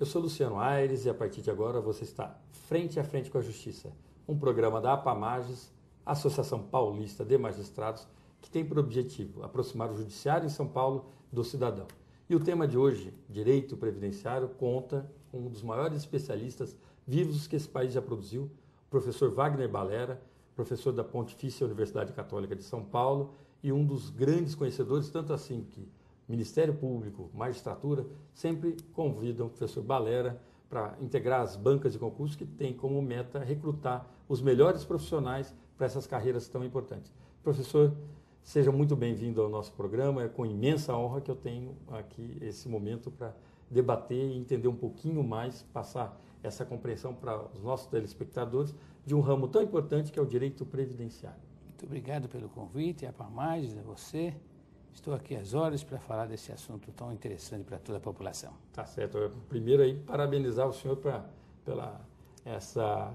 Eu sou Luciano Aires e a partir de agora você está frente a frente com a Justiça, um programa da APAMAGES, Associação Paulista de Magistrados, que tem por objetivo aproximar o judiciário em São Paulo do cidadão. E o tema de hoje, Direito Previdenciário, conta com um dos maiores especialistas vivos que esse país já produziu, o professor Wagner Balera, professor da Pontifícia Universidade Católica de São Paulo e um dos grandes conhecedores, tanto assim que Ministério Público, magistratura, sempre convidam o professor Balera para integrar as bancas de concurso que tem como meta recrutar os melhores profissionais para essas carreiras tão importantes. Professor, seja muito bem-vindo ao nosso programa, é com imensa honra que eu tenho aqui esse momento para debater e entender um pouquinho mais, passar essa compreensão para os nossos telespectadores de um ramo tão importante que é o direito previdenciário. Muito obrigado pelo convite, a APAMAGES, a você. Estou aqui às horas para falar desse assunto tão interessante para toda a população. Tá certo. Primeiro aí, parabenizar o senhor pela essa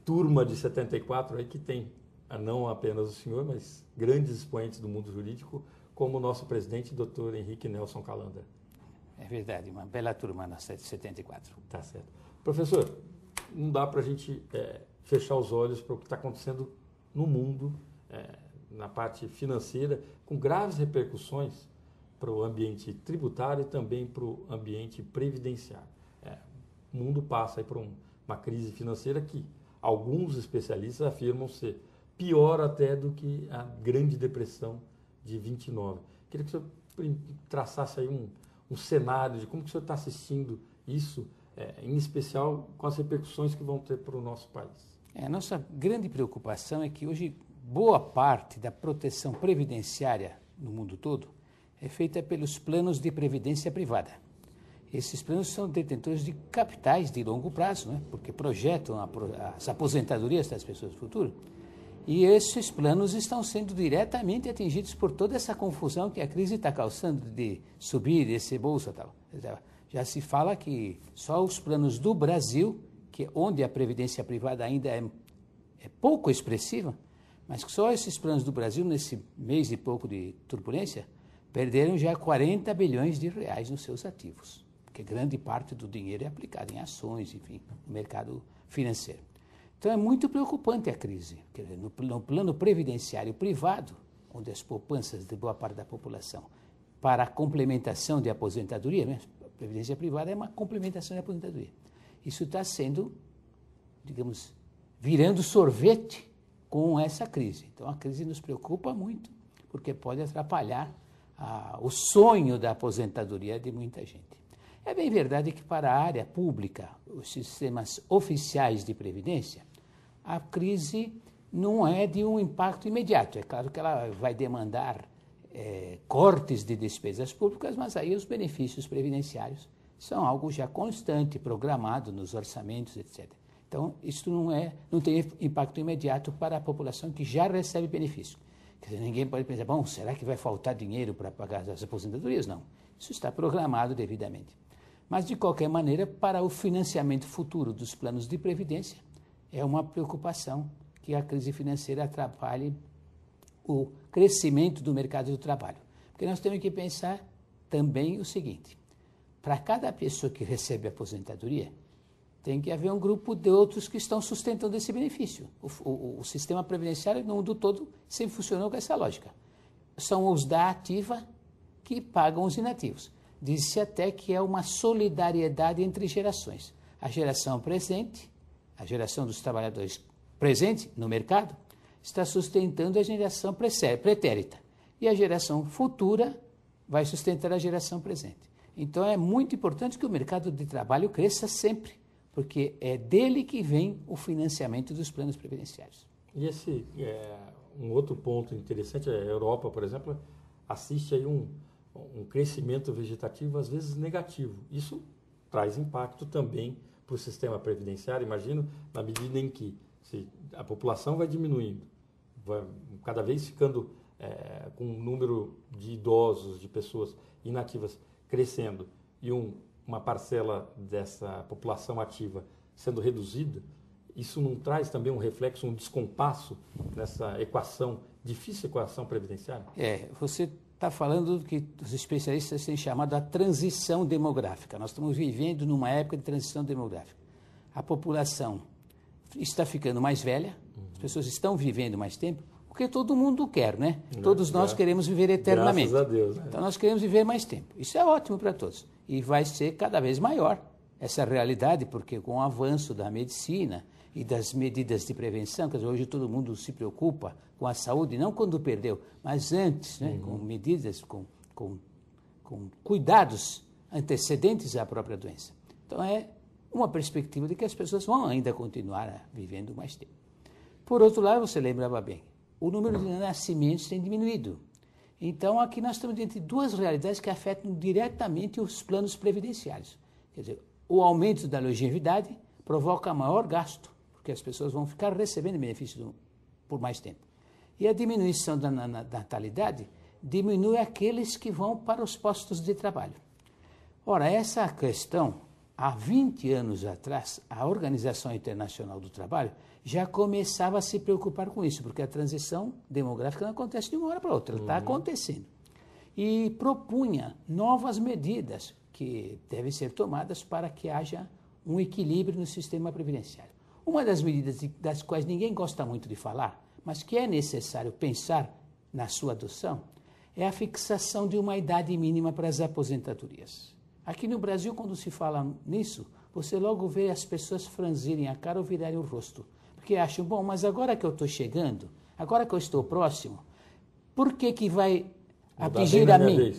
turma de 74 aí que tem, não apenas o senhor, mas grandes expoentes do mundo jurídico, como o nosso presidente, Dr. Henrique Nelson Calanda. É verdade, uma bela turma na 74. Tá certo. Professor, não dá para a gente fechar os olhos para o que está acontecendo no mundo, na parte financeira, com graves repercussões para o ambiente tributário e também para o ambiente previdenciário. O mundo passa aí por uma crise financeira que alguns especialistas afirmam ser pior até do que a Grande Depressão de 29. Queria que o senhor traçasse aí um cenário de como que o senhor está assistindo isso, em especial com as repercussões que vão ter para o nosso país. A nossa grande preocupação é que hoje boa parte da proteção previdenciária no mundo todo é feita pelos planos de previdência privada. Esses planos são detentores de capitais de longo prazo, né? Porque projetam as aposentadorias das pessoas do futuro. E esses planos estão sendo diretamente atingidos por toda essa confusão que a crise está causando de subir, descer bolsa e tal. Já se fala que só os planos do Brasil, onde a previdência privada ainda é pouco expressiva, mas só esses planos do Brasil, nesse mês e pouco de turbulência, perderam já 40 bilhões de reais nos seus ativos, porque grande parte do dinheiro é aplicado em ações, enfim, no mercado financeiro. Então é muito preocupante a crise. Quer dizer, no plano previdenciário privado, onde as poupanças de boa parte da população, para a complementação de aposentadoria, né? A previdência privada é uma complementação de aposentadoria. Isso está sendo, digamos, virando sorvete com essa crise. Então, a crise nos preocupa muito, porque pode atrapalhar o sonho da aposentadoria de muita gente. É bem verdade que para a área pública, os sistemas oficiais de previdência, a crise não é de um impacto imediato. É claro que ela vai demandar cortes de despesas públicas, mas aí os benefícios previdenciários são algo já constante, programado nos orçamentos, etc. Então, isso não tem impacto imediato para a população que já recebe benefício. Quer dizer, ninguém pode pensar, bom, será que vai faltar dinheiro para pagar as aposentadorias? Não. Isso está programado devidamente. Mas, de qualquer maneira, para o financiamento futuro dos planos de previdência, é uma preocupação que a crise financeira atrapalhe o crescimento do mercado do trabalho. Porque nós temos que pensar também o seguinte, para cada pessoa que recebe aposentadoria, tem que haver um grupo de outros que estão sustentando esse benefício. O sistema previdenciário no mundo todo sempre funcionou com essa lógica. São os da ativa que pagam os inativos. Diz-se até que é uma solidariedade entre gerações. A geração presente, a geração dos trabalhadores presente no mercado, está sustentando a geração pretérita. E a geração futura vai sustentar a geração presente. Então é muito importante que o mercado de trabalho cresça sempre, porque é dele que vem o financiamento dos planos previdenciários. E esse um outro ponto interessante, a Europa, por exemplo, assiste aí um crescimento vegetativo, às vezes negativo. Isso traz impacto também para o sistema previdenciário, imagino, na medida em que se a população vai diminuindo, vai cada vez ficando com um número de idosos, de pessoas inativas crescendo, e uma parcela dessa população ativa sendo reduzida, isso não traz também um reflexo, um descompasso nessa equação, difícil equação previdenciária? Você está falando do que os especialistas têm chamado a transição demográfica. Nós estamos vivendo numa época de transição demográfica. A população está ficando mais velha, as pessoas estão vivendo mais tempo, porque todo mundo quer, né? Todos nós queremos viver eternamente. Graças a Deus. Né? Então, nós queremos viver mais tempo. Isso é ótimo para todos. E vai ser cada vez maior essa realidade, porque com o avanço da medicina e das medidas de prevenção, quer dizer, hoje todo mundo se preocupa com a saúde, não quando perdeu, mas antes, né? Com medidas, com cuidados antecedentes à própria doença. Então, é uma perspectiva de que as pessoas vão ainda continuar vivendo mais tempo. Por outro lado, você lembrava bem, o número de nascimentos tem diminuído. Então, aqui nós estamos diante de duas realidades que afetam diretamente os planos previdenciários. Quer dizer, o aumento da longevidade provoca maior gasto, porque as pessoas vão ficar recebendo benefício por mais tempo. E a diminuição da natalidade diminui aqueles que vão para os postos de trabalho. Ora, essa questão, há 20 anos atrás, a Organização Internacional do Trabalho já começava a se preocupar com isso, porque a transição demográfica não acontece de uma hora para outra, ela está acontecendo. E propunha novas medidas que devem ser tomadas para que haja um equilíbrio no sistema previdenciário. Uma das medidas das quais ninguém gosta muito de falar, mas que é necessário pensar na sua adoção, é a fixação de uma idade mínima para as aposentadorias. Aqui no Brasil, quando se fala nisso, você logo vê as pessoas franzirem a cara ou virarem o rosto. Porque acham, bom, mas agora que eu estou chegando, agora que eu estou próximo, por que vai atingir a mim?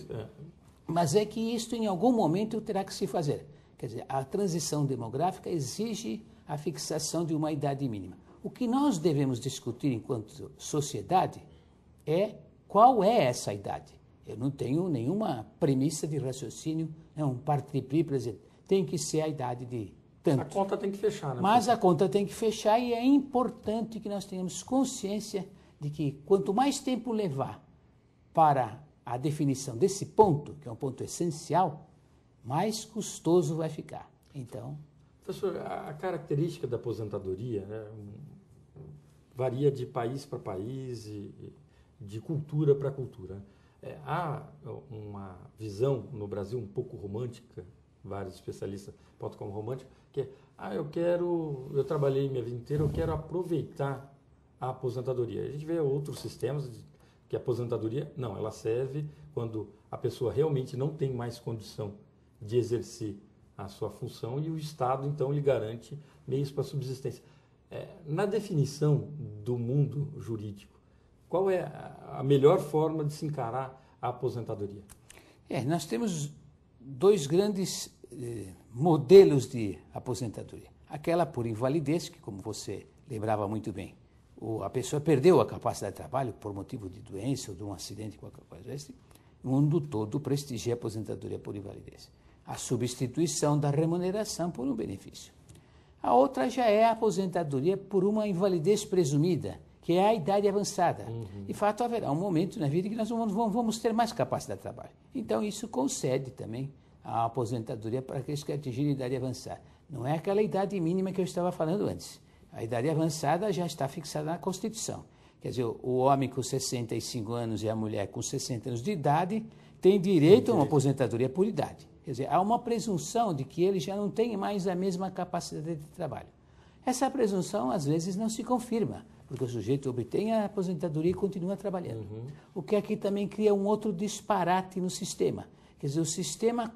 Mas é que isto em algum momento terá que se fazer. Quer dizer, a transição demográfica exige a fixação de uma idade mínima. O que nós devemos discutir enquanto sociedade é qual é essa idade. Eu não tenho nenhuma premissa de raciocínio, um parti-pris, por exemplo, tem que ser a idade de tanto. A conta tem que fechar, né? Mas a conta tem que fechar e é importante que nós tenhamos consciência de que quanto mais tempo levar para a definição desse ponto, que é um ponto essencial, mais custoso vai ficar. Então, professor, a característica da aposentadoria, né, varia de país para país e de cultura para cultura. Há uma visão no Brasil um pouco romântica, vários especialistas botam como romântica, que é, eu trabalhei minha vida inteira, eu quero aproveitar a aposentadoria. A gente vê outros sistemas que a aposentadoria, não, ela serve quando a pessoa realmente não tem mais condição de exercer a sua função e o Estado, então, lhe garante meios para subsistência. Na definição do mundo jurídico, qual é a melhor forma de se encarar a aposentadoria? Nós temos dois grandes modelos de aposentadoria. Aquela por invalidez, que como você lembrava muito bem, a pessoa perdeu a capacidade de trabalho por motivo de doença ou de um acidente, qualquer coisa desse, o mundo todo prestigia a aposentadoria por invalidez. A substituição da remuneração por um benefício. A outra já é a aposentadoria por uma invalidez presumida, que é a idade avançada. De fato, haverá um momento na vida que nós vamos ter mais capacidade de trabalho. Então, isso concede também a aposentadoria para aqueles que atingirem a idade avançada. Não é aquela idade mínima que eu estava falando antes. A idade avançada já está fixada na Constituição. Quer dizer, o homem com 65 anos e a mulher com 60 anos de idade têm direito a uma aposentadoria por idade. Quer dizer, há uma presunção de que ele já não tem mais a mesma capacidade de trabalho. Essa presunção, às vezes, não se confirma, porque o sujeito obtém a aposentadoria e continua trabalhando. O que aqui também cria um outro disparate no sistema. Quer dizer, o sistema